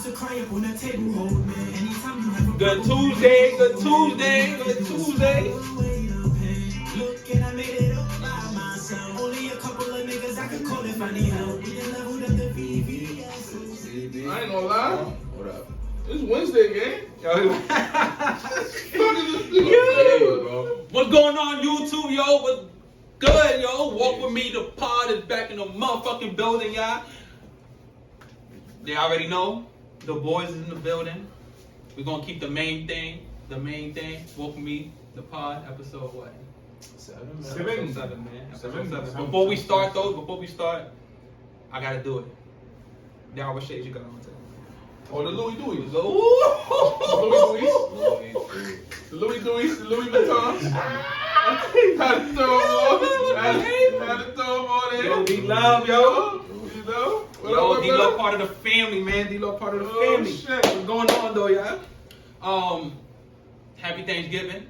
Good Tuesday, good Tuesday, good Tuesday. Look, I made it up by myself. Only a couple of niggas I can call if I need help. We done leveled up the VVS. I ain't gonna lie. What up? It's Wednesday, gang. What's going on, YouTube, yo? What's good, yo? Walk with me. The pod is back in the motherfucking building, y'all. They already know. The boys is in the building. We're gonna keep the main thing. Walk with me. The pod, episode what? Seven, man. Episode 7. Before we start, I gotta do it. Now, what shades you got on today? Oh, the Louis Dewey. Ooh. The Louis Dewey, the Louis Vuitton. Had to throw them on there. Yo, D-Love, yo. You know? Yo, D-Love part of the family, man. D-Love part of the family. Shit. What's going on, though, y'all? Happy Thanksgiving.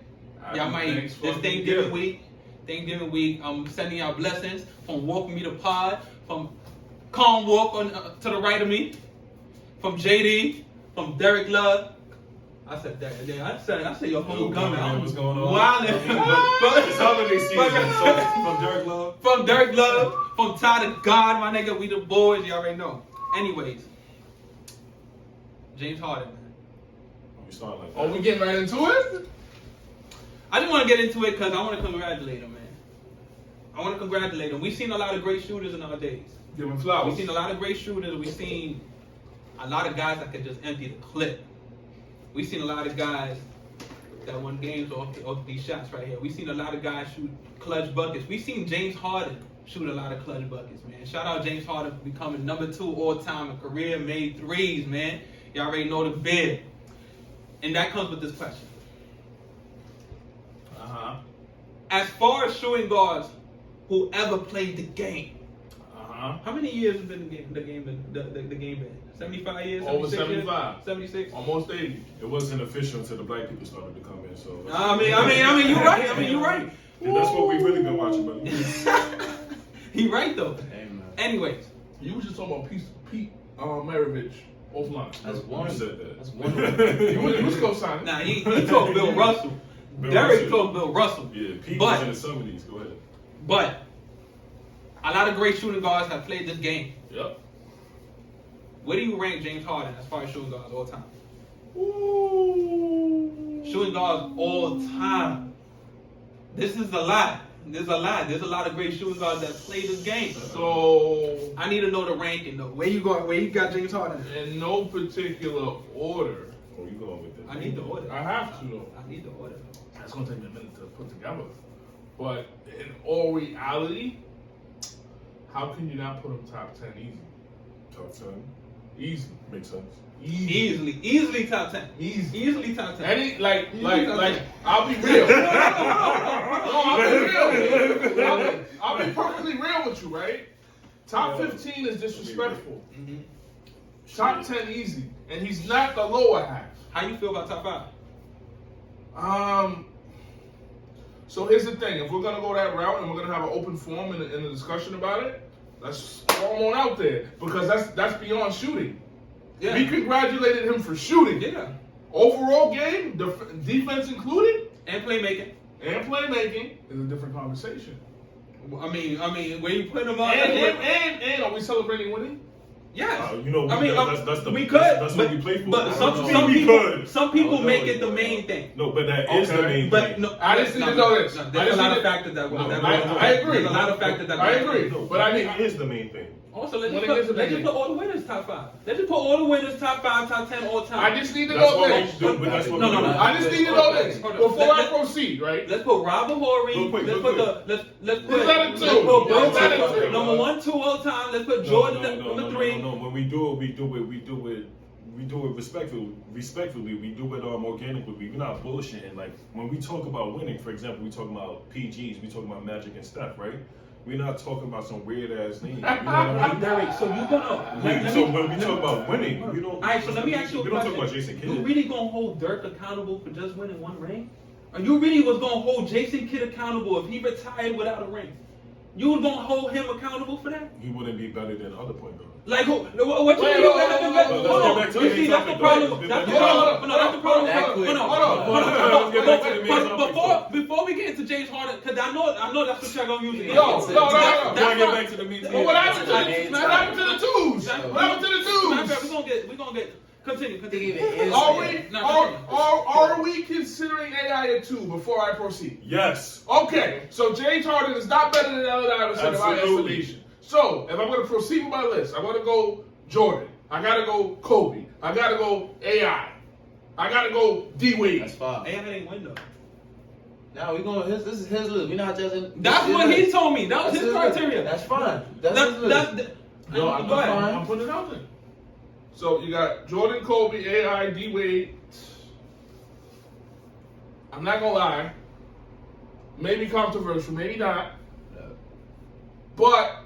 Y'all might, this Thanksgiving week, I'm sending y'all blessings from Walking Me to Pod, from Calm Walk on to the right of me, from JD, from Derek Love. I said that. I said your whole gun. What's going on? Wildin'. It's holiday season, so from Derek Love. From Derek Love, from Ty to God, my nigga, we the boys, you already know. Anyways, James Harden, man. We start like that. Oh, we getting right into it? I just want to get into it because I want to congratulate him, man. I want to congratulate him. We've seen a lot of great shooters in our days. Give him flowers. We've seen a lot of great shooters. We've seen a lot of guys that could just empty the clip. We've seen a lot of guys that won games off these shots right here. We've seen a lot of guys shoot clutch buckets. We've seen James Harden shoot a lot of clutch buckets, man. Shout out James Harden for becoming number 2 all-time in career-made threes, man. Y'all already know the bid. And that comes with this question. As far as shooting guards who ever played the game, how many years has been the game been? 75 years? Over 75. 75. 76? Almost 80. It wasn't official until the black people started to come in, so. I mean, you're right. And that's what we've really been watching, but. He right though. Amen. Anyways, You was just talking about Pete Maravich offline. That's one. You said that. That's one. You was co-signing. nah, he talked Bill Russell. Derek talked Bill Russell. Yeah, Pete But- was in the 70s. Go ahead. But a lot of great shooting guards have played this game. Yep. Where do you rank James Harden as far as shooting guards all time? Ooh. Shooting guards all time. This is a lot. There's a lot. There's a lot of great shooting guards that play this game. So, I need to know the ranking though. Where you got James Harden? in no particular order, Oh, you going with it? I need the order. I have to though. I need the order. That's gonna take me a minute to put together. But in all reality, how can you not put him top 10 easy? Top 10. Easy. Makes sense. Easily top 10. Easily top 10. Any like Easily I'll be real. No, I'll be real. I'll be perfectly real with you, right? Top 15 is disrespectful. Mm-hmm. Top 10 easy, and he's not the lower half. How you feel about top 5? So here's the thing: if we're gonna go that route and we're gonna have an open forum in a discussion about it, let's throw him on out there because that's beyond shooting. Yeah. We congratulated him for shooting. Yeah. Overall game, defense included, And playmaking. and playmaking is a different conversation. I mean, where you putting them on? And are we celebrating winning? Yes. You know, I mean, that's the we could. That's what we play for. But some we people, could. some people Oh, make no, it the no. main thing. No, but that is the main But thing. no, I just need to know this. There's a lot of factors that go. I agree. There's a lot of factors that go. I agree. No, But I mean, it is the main thing. Also, let's When just it gets to put the all the winners top 5. Let's just put all the winners top 5, top 10 all time. I just need to That's know what this. we do. But that's what No, we no, do. no. I just need to know this Hold on. before I proceed, right? Let's put Robert Horry. Real quick, Let's real put quick. let's put Let's let him let's two. put Let's let him Bill two. number 1, 2 all time. Let's put Jordan number 3. No. When we do it respectfully. We do it organically. We're not bullshitting. Like when we talk about winning, for example, we talk about PGs. We talk about Magic and Steph, right? We're not talking about some weird ass name. You know what I mean? Derek, so you gonna So when we talk about winning, we don't. All right, so let me ask you a We question. don't talk about Jason Kidd. You really gonna hold Dirk accountable for just winning 1 ring? Or you really was gonna hold Jason Kidd accountable if he retired without a ring? You was gonna hold him accountable for that? He wouldn't be better than other point guards. Like who? What you Wait, mean? hold on. Let's get back to You the see, main that's the topic, problem. though. That's the Hold on, problem. No, that's the problem. That quick. Hold Hold on. Let's get back to the main But topic. before we get into James Harden, because I know that's what y'all gonna use. Yo, no. We gotta get back to the main But topic. what happened to the twos? What happened to the twos? We're gonna get continue. Are we considering AI a 2 before I proceed? Yes. Okay, so James Harden is not better than Allen Iverson in my Absolutely. estimation. So if I'm going to proceed with my list, I'm going to go Jordan. I got to go Kobe. I got to go AI. I got to go D Wade. That's fine. AI ain't win though. Now we going. This is his list. We're not judging. That's what he told me. That was his list. criteria. That's fine. That's his list. No, I'm Go ahead. fine. I'm putting it out there. So you got Jordan, Kobe, AI, D Wade. I'm not gonna lie. Maybe controversial, maybe not. Yeah. But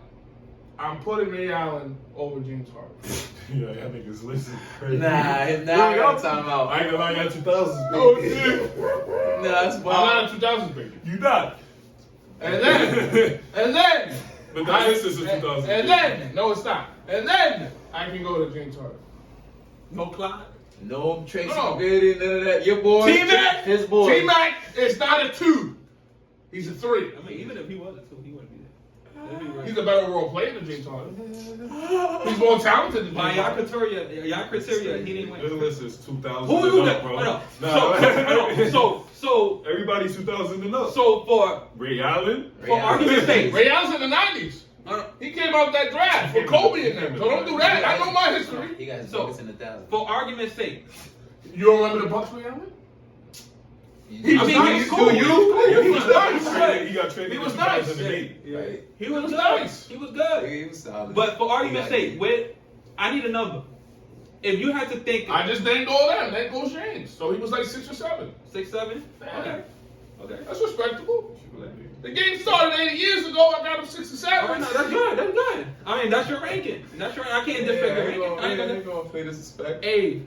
I'm putting Ray Allen over James Harden. Yeah, that nigga's listen crazy. Nah, I got time out. I ain't gonna lie, I got 2000s. Oh baby. shit! Nah, that's I'm fine. not a 2000s baby. You not. And then, But that list is a 2000s. and then, no, it's not. And then I can go to James Harden. No Clyde. No Tracy No. McGrady, none of that. Your boy, T-Mac, his boy. T-Mac is not a 2. He's a 3. I mean, even if he was a two, he wouldn't be there. He's a better overall player than James Harden. He's more talented than By James y'all Harden. criteria, he didn't This win. list is 2000 Who you and got? up, bro. Hold on. Nah. So Everybody's 2000 and up. for Ray Allen. argument's sake, Ray Allen's in the 90s. He came out that draft with Kobe in them. So don't do that. I know my history. He got his So- buckets in the thousand. for argument's sake, You don't remember the Bucks, Ray Allen? He I was mean, nice. he's cool. He was nice. He got traded He was in nice. 2008. Right. he was good. nice. He was good. He was solid. But for argument's He got- sake, I need a number. If you had to think I just named all them. That goes James. So he was like 6 or 7. 6, 7, Yeah. okay. That's respectable. The game started 80 years ago. I got him 6 or 7. All right, no, that's good. That's good. I mean, that's your ranking. That's your. I can't disrespect your ranking. I ain't gonna. gonna play disrespect. Hey,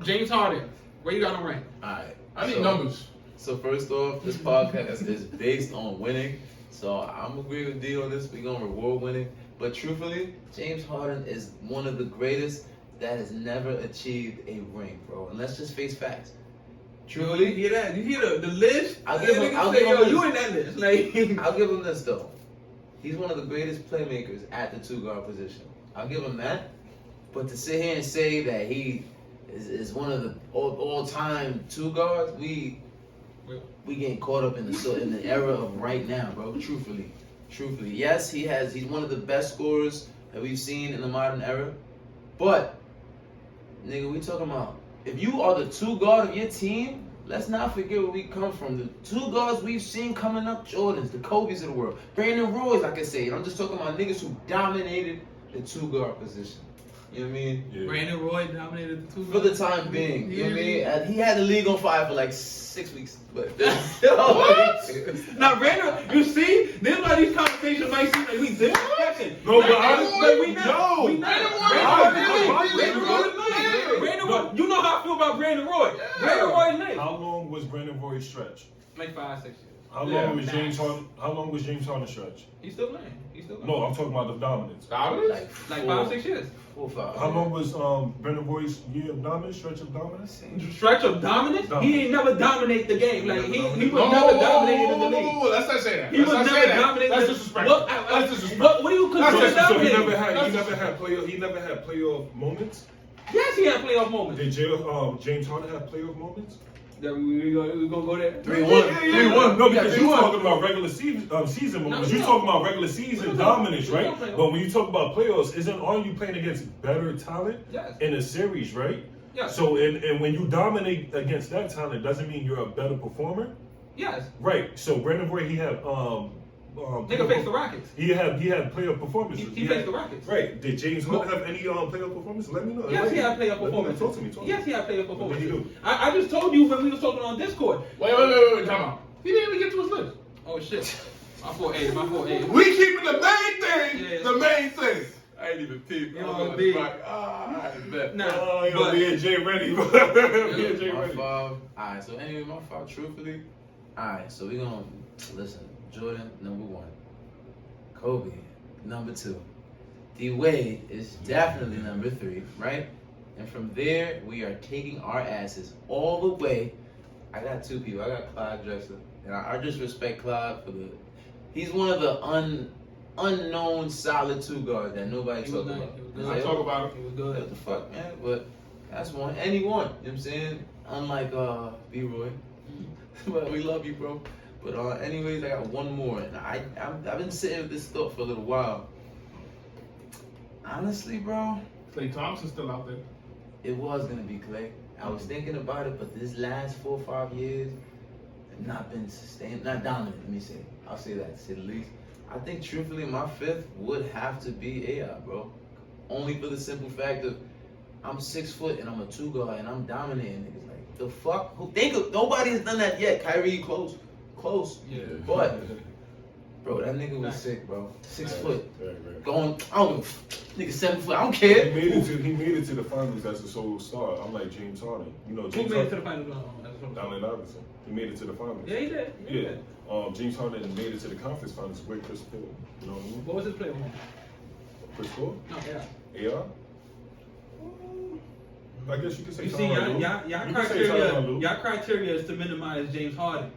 James Harden, where you got him ranked? Alright. I need numbers. So first off, this podcast is based on winning. So I'm agree with D on this. We're gonna reward winning. But truthfully, James Harden is one of the greatest that has never achieved a ring, bro. And let's just face facts. Truthfully, hear that? You hear the list? I'll give him- Niggas I'll say, give him yo, this. you in that list? Like, I'll give him this though. He's one of the greatest playmakers at the 2-guard position. I'll give him that. But to sit here and say that he is one of the all-time 2 guards, we getting caught up in the era of right now, bro. Truthfully, yes, he's one of the best scorers that we've seen in the modern era. But nigga, we talking about if you are the 2 guard of your team. Let's not forget where we come from. The 2 guards we've seen coming up, Jordans, the Kobe's of the world, Brandon Roy's, like I say. I'm just talking about niggas who dominated the 2-guard position. You know what I mean? Yeah. Brandon Roy dominated the 2 For the time being, you know what I mean? And he had the league on fire for like 6 weeks, but Now, Brandon, you see, this is why these conversations might seem like we disrespecting. No, but we not. no. We not. Brandon Roy, you know how I feel about Brandon Roy. Brandon Roy is nice. How long was Brandon Roy's stretch? Like 5, 6 years. How long was James Harden? How long was James Harden's stretch? He's still playing. No, I'm talking about the dominance. Dominance? Like 5, 6 years. 4 or 5. How long was Brandon Roy's year of dominance? Stretch of dominance? Stretch of dominance? He ain't never dominate the game. Like he was No, never dominated in the league. Let's not say that. He was Let's not never say that. dominated. That's disrespectful. That's disrespectful. What do you That's consider just- So he dominating? never had playoff moments. Yes, he had playoff moments. Did James Harden have playoff moments? We gonna go there. 3-1. 3-1. No, because you're 3-1. talking about regular season moments. You're talking about regular season dominance, right? But when you talk about playoffs, aren't you playing against better talent Yes. in a series, right? Yes. So and when you dominate against that talent, doesn't mean you're a better performer, Yes. right? So Brandon Roy, he had Nigga faced the Rockets. He had playoff performances. He faced the Rockets. Right? Did James Harden have any playoff performances? Let me know. Yes, he had playoff Let me know. performances. Talk to me. Yes, he had playoff What did he performances. do? I just told you when we was talking on Discord. Wait, time out. He didn't even get to his list. Oh shit. My fault, A. My fault, A. We keeping the main thing, Yeah. the main thing. I ain't even peeped. Yo, B. I bet. Nah, Oh, yo, but me and Jay ready. Me and Jay My ready. 5. Alright, so anyway, my 5, truthfully. Alright, so we gonna listen. Jordan, number 1. Kobe, number 2. D Wade is definitely number 3, right? And from there, we are taking our asses all the way. I got 2 people. I got Clyde Drexler, and I just respect Clyde for the. He's one of the unknown solid 2 guards that nobody He talk was about. nice. I talk about He was What good. the fuck, man? But that's one, and he won. You know what I'm saying? Unlike B-Roy, but we love you, bro. But anyways, I got one more, and I've been sitting with this thought for a little while. Honestly, bro, Klay Thompson's still out there. it was gonna be Clay. I was thinking about it, but this last 4 or 5 years, have not been sustained, not dominant. Let me say, I'll say that to say the least. I think truthfully, my 5th would have to be AI, bro. Only for the simple fact of I'm 6 foot and I'm a 2 guard and I'm dominating niggas. Like the fuck? Nobody has done that yet. Kyrie close, Yeah. but bro, that nigga was sick, bro. 6 foot. Right. Going, I don't nigga 7 foot. I don't care. He made it to the finals as a solo star. I'm like James Harden. You know, Who James made it to Harden. the finals? Allen Iverson. He made it to the finals. Yeah, he did. Yeah. James Harden made it to the conference finals with Chris Paul. You know what I mean? What was his player one? Chris Paul? No, yeah. AR? I guess you could say You see, Tyronn Lue. y'all You could say Tyronn Lue. criteria is to minimize James Harden.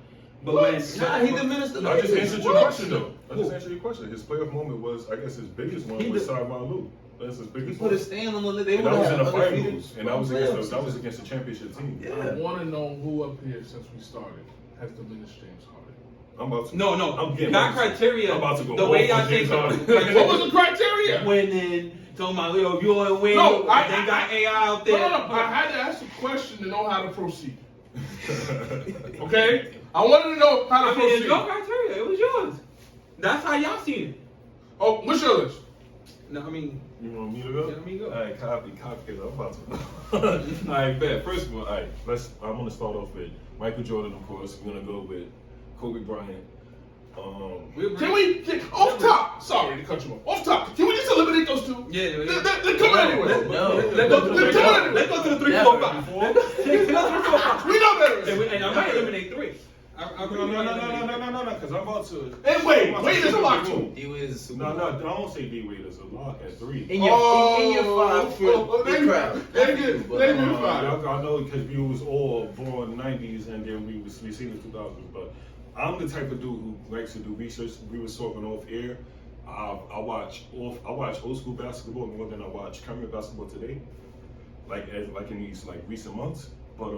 But What? Nah, he diminished the I just Lakers. answered your What? question though. I just answered your question. His playoff moment was, I guess, his biggest one He was did- Tyronn Lue. That's his He biggest put one. a stand on the list. They And would that was have in the undefeated finals, and that was playoffs. against the championship team. Yeah. I want to know who up here since we started has diminished James Harden. I'm about to. No, I'm getting not ready. criteria. I'm about to go The way off y'all on James think Harden. of What was the criteria? winning, talking about yo, if you want to win, No, they got AI out No, there. no, no. I had to ask a question to know how to proceed. Okay? I wanted to know how I to mean, it's proceed. your criteria. It was yours. That's how y'all seen it. Oh, what's your list? No, I mean, You want me to go? Yeah, let me go. All right, copy it. I'm about to. All right, bet. First of all, all right, I'm gonna start off with Michael Jordan, of course. We're gonna go with Kobe Bryant. Can we, off top, sorry to cut you off top, can we just eliminate those 2? Yeah. They're coming anyway. No. Let's go to the 3-4. Let's go to the 3-4-5. We know that. And I might eliminate 3. No, because I'm about to. And wait is a lock too. He was Super No, Bowl. I don't say D Wade is a lock at 3. In your 5 for the crowd. They get five. I know because we was all born 90s and then we seen the 2000s, but I'm the type of dude who likes to do research. We was talking off air. I watch old school basketball more than I watch current basketball today, like in these recent months. But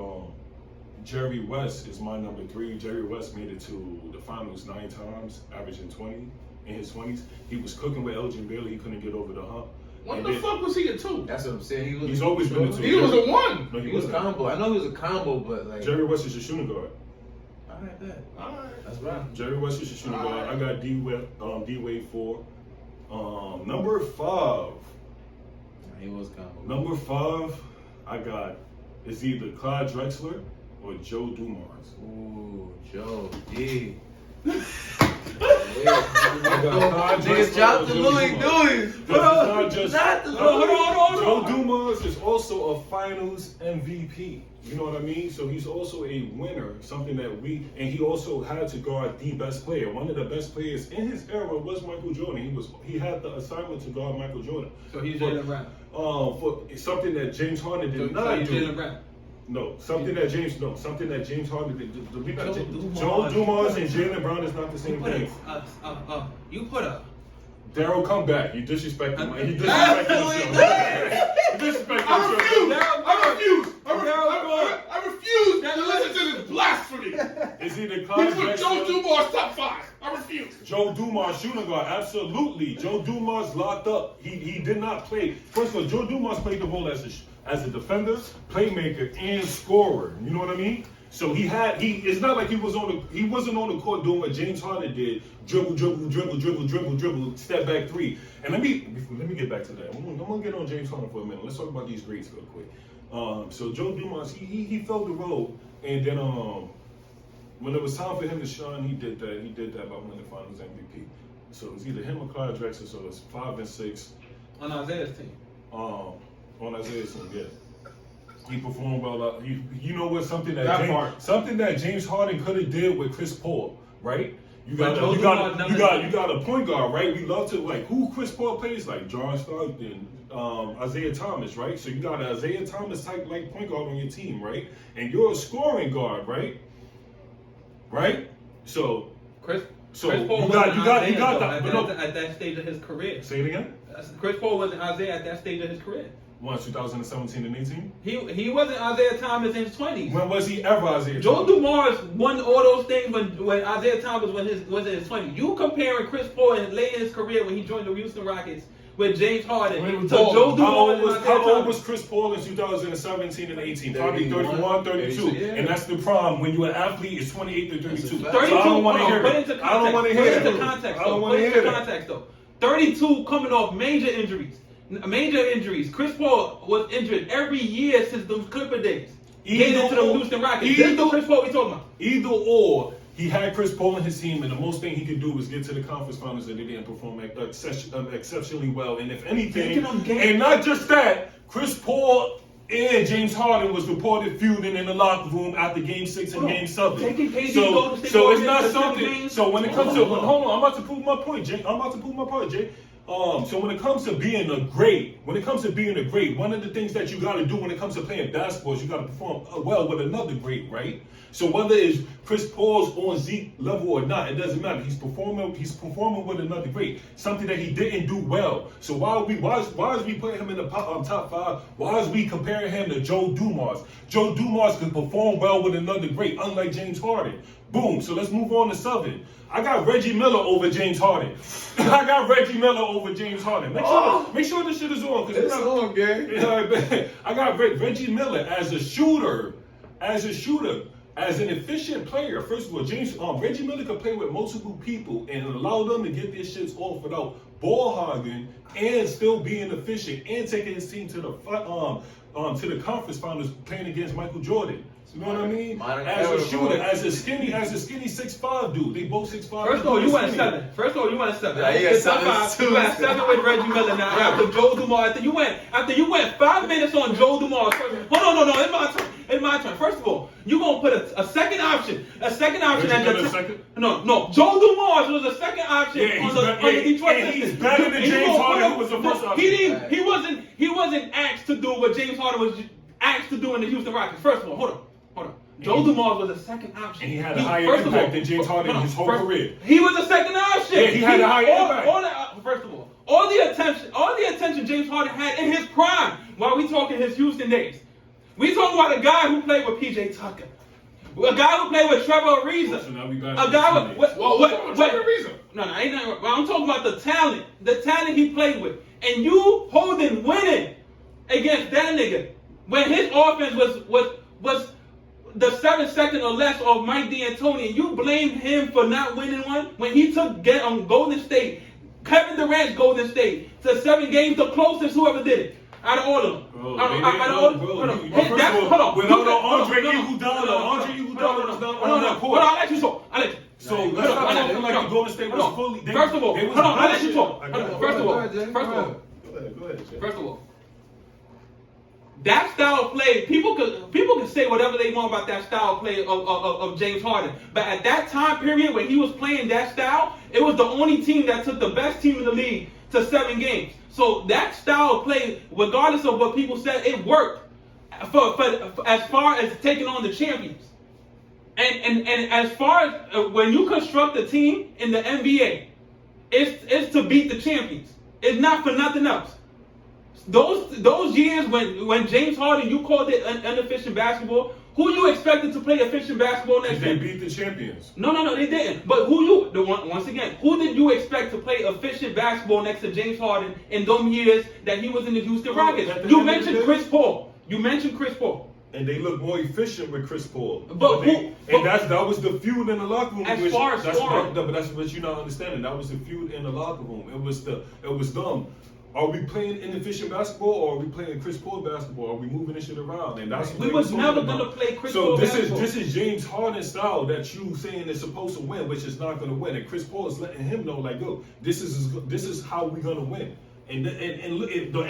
Jerry West is my number 3. Jerry West made it to the finals 9 times, averaging 20 in his 20s. He was cooking with Elgin Baylor. He couldn't get over the hump. What And the then- fuck was he a 2? That's what I'm saying. He's always been a 2. He was a 1. No, He was wasn't. combo. I know he was a combo, but like. Jerry West is a shooting guard. Alright, bet. Alright. That's right. Jerry West is a shooting guard. I got D Wade 4. Number 5. He was combo. Number 5, I got it's either Clyde Drexler or Joe Dumars. Ooh, Joe D. Clyde Niggas Drexler dropped or the Joe Louis Dumars. Dewey. It's not just Not the Joe Dumars is also a Finals MVP. You know what I mean? So he's also a winner, something that and he also had to guard the best player. One of the best players in his era was Michael Jordan. He had the assignment to guard Michael Jordan. So he's Jalen Brown. For something that James Harden did not he's do. Jalen Brown. No, something that James Harden did. Joe Joe Dumars. Dumars and Jalen Brown is not the same thing. You put a. Daryl, come back. You disrespect him. You disrespect him. You disrespect him. I refuse to listen to this blasphemy. It's either He Clyde put Joe Drexler, Dumars top 5. I refuse. Joe Dumars shooting guard. Absolutely. Joe Dumars locked up. He did not play. First of all, Joe Dumars played the role as a defender, playmaker, and scorer. You know what I mean? So it's not like he wasn't on the court doing what James Harden did, dribble, step back 3. And let me get back to that. I'm gonna get on James Harden for a minute. Let's talk about these grades real quick. So Joe Dumars, he filled the role, and then when it was time for him to shine, he did that. He did that by winning the Finals MVP. So it's either him or Clyde Drexler. So it's 5 and 6 On Isaiah's team. on Isaiah's team. Yeah. He performed well. You know what? Something that That part. James Harden could have did with Chris Paul, right? You got Joe you Dumars got never- you got a point guard, right? We love to like who Chris Paul plays like John Stockton, Isaiah Thomas, right? So you got an Isaiah Thomas type like point guard on your team, right? And you're a scoring guard, right? Right? So Chris So Paul you wasn't got Isaiah, that, though, but no. at that stage of his career. Say it again. Chris Paul wasn't Isaiah at that stage of his career. What, 2017 and 18? He wasn't Isaiah Thomas in his 20s. When was he ever Isaiah Joe Thomas? Dumars won all those things when Isaiah Thomas was in his 20s. You comparing Chris Paul and late in his career when he joined the Houston Rockets with James Harden When he to was Joe balling. Dumars. How old was Chris Paul in 2017 and 18? Probably 31, 32. Yeah. And that's the prime. When you're an athlete, it's 28 to 32. That's a fact. 32. So I don't want to hear Put it. into context. I don't want to hear Put it. into context. I don't Though. want Put to into hear it. context though. 32 coming off major injuries. Chris Paul was injured every year since those Clipper days. Getting into the Houston Rockets. This is the Chris Paul we talking about. Either or, he had Chris Paul in his team, and the most thing he could do was get to the conference finals, and they didn't perform exceptionally well. And if anything, Taking them games. and not just that, Chris Paul and James Harden was reported feuding in the locker room after Game 6 and Game 7. Taking KD So, Golden State so it's Warriors not to 7 something. games. So when it comes to, Hold on. hold on, I'm about to prove my point, Jay. Jay. So when it comes to being a great, one of the things that you got to do when it comes to playing basketball is you got to perform well with another great, right? So whether it's Chris Paul's on Zeke level or not, it doesn't matter. He's performing with another great, something that he didn't do well. So why is we putting him in the top 5? Why is we comparing him to Joe Dumars? Joe Dumars could perform well with another great, unlike James Harden. Boom. So let's move on to 7. I got Reggie Miller over James Harden. I got Reggie Miller over James Harden. Make sure this shit is on. It's on, gang. I got Reggie Miller as a shooter, as an efficient player. First of all, Reggie Miller could play with multiple people and allow them to get their shits off without ball hogging and still being efficient and taking his team to the conference finals playing against Michael Jordan. You know what I mean? Modern As a era, shooter, bro. as a skinny 6'5" dude. They both 6'5". First of all, you went 7. Yeah, he got 7 You got 7 with Reggie Miller now. After Joe Dumars, after you went 5 minutes on Joe Dumars. Hold on, no. It's my turn. First of all, you gonna put a second option. A second option Reggie at Miller the second? No. Joe Dumars was a second option on the Detroit and he's Pistons. better than And you James gonna Harden, put who was the no, first option. He wasn't asked to do what James Harden was asked to do in the Houston Rockets. First of all, hold on. Joe Dumars was a second option. And he had a higher impact than James Harden in his whole career. He was a second option. Yeah, he had a higher impact. First of all the attention James Harden had in his prime while we talking his Houston days. We talking about a guy who played with PJ Tucker. A guy who played with Trevor Ariza. So now we got A guy with Trevor Ariza? No, ain't nothing. I'm talking about the talent he played with, and you holding winning against that nigga when his offense was the 7-second or less of Mike D'Antoni, and you blame him for not winning one when he took Golden State, Kevin Durant's Golden State, to 7 games, the closest whoever did it. Out of all of them. Hold on. Without Andre Iguodala was not on that court. I'll let you talk. So let's not talking like the Golden State was fully. First of all, I'll let you talk. First of all, Go ahead, Jay. First of all, that style of play, people can say whatever they want about that style of play of James Harden. But at that time period when he was playing that style, it was the only team that took the best team in the league to 7 games. So that style of play, regardless of what people said, it worked for as far as taking on the champions. And as far as when you construct a team in the NBA, it's to beat the champions. It's not for nothing else. Those years when James Harden, you called it inefficient basketball. Who you expected to play efficient basketball next They year? beat the champions. No, they didn't. But once again, who did you expect to play efficient basketball next to James Harden in those years that he was in the Houston Rockets? You mentioned Chris Paul. And they look more efficient with Chris Paul. But that was the feud in the locker room. As far as scoring. But that's what you're not understanding. That was the feud in the locker room. It was them. Are we playing inefficient basketball or are we playing Chris Paul basketball? Are we moving this shit around? And that's what We was never gonna play Chris Paul basketball. This is James Harden style that you saying is supposed to win, which is not gonna win. And Chris Paul is letting him know, like, yo, this is how we're gonna win. And the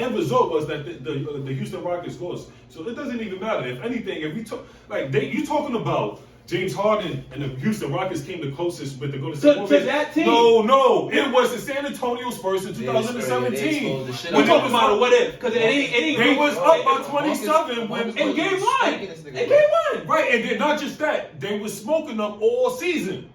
end result was that the Houston Rockets lost. So it doesn't even matter. If anything, if we talk you talking about James Harden and the Houston Rockets came the closest with the Golden State To Warriors. that team? No, it was the San Antonio Spurs in They 2017. the shit We're out talking of about a what if, because it ain't. They was up by Marcus- 27 when Marcus- in game one. Speaking this nigga, In game one. right, and then not just that, they was smoking them all season.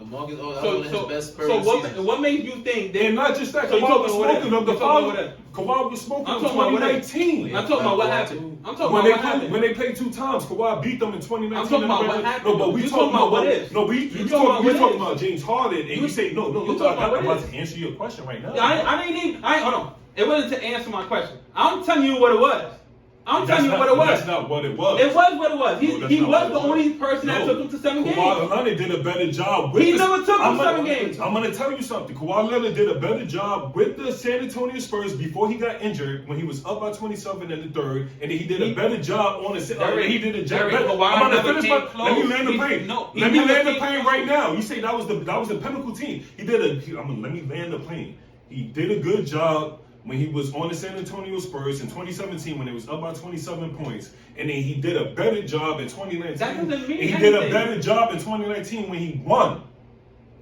Marcus, that was So, one of his best Spurs so seasons. what makes you think that? And not just that, So you Kawhi talking was about what smoking if? them. The You talking about following, what Kawhi was smoking I'm them talking about what if. 2019. I'm talking about what happened. I'm talking When about they what happened. when they played 2 times, Kawhi beat them in 2019. I'm talking about what happened. No, but we You talking about what ifs. No, we You talking about we what talking ifs. about James Harden, and you say no. You Look, talking about I'm what about ifs. to answer your question right now. Hold on. It wasn't to answer my question. I'm telling you what it was. I'm telling you what it was. That's not what it was. It was what it was. No, that's He not was what the it only person that took him to 7 games. Kawhi Leonard did a better job with He the- never took I'm them gonna- 7 games. I'm going to tell you something. Kawhi Leonard did a better job with the San Antonio Spurs before he got injured when he was up by 27 in the third, and then he did a better job on the. He did a job. Derek, Kawhi I'm never gonna finish came my. Let me close. land the He- plane. no, he Let me never land the came plane close. right now. You say that was the pinnacle team. He did a. Let me land the plane. He did a good job when he was on the San Antonio Spurs in 2017 when it was up by 27 points. And then he did a better job in 2019. That doesn't mean and he did a anything. better job in 2019 when he won.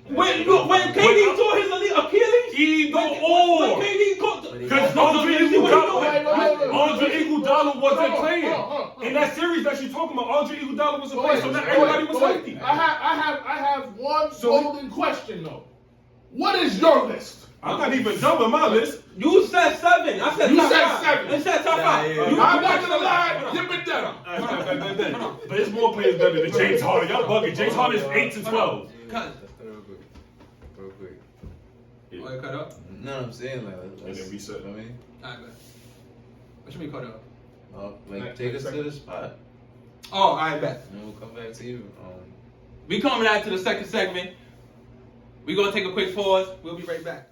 When KD tore his Achilles? Either When or. KD tore... Because No, Andre you see what he Iguodala doing? Andre Iguodala wasn't playing. hold on. In that series that you're talking about, Andre Iguodala wasn't playing, so not everybody was healthy. I have one So- golden question though. What is your list? I'm not even done with my list. You said 7. I said You top said 5. 7. I said top Nah, 5. yeah. You- I'm not gonna lie, give it down. But there's more players better than James Harden. Y'all bugging. James Harden is 8 to 12. Cut. Real quick. Oh, you cut up? No, I'm saying like, And then reset. I mean, Alright, bet. What you mean cut up? like take us to the spot, Oh, alright, bet. and we'll come back to you. We coming out to the second segment. We're going to take a quick pause. We'll be right back.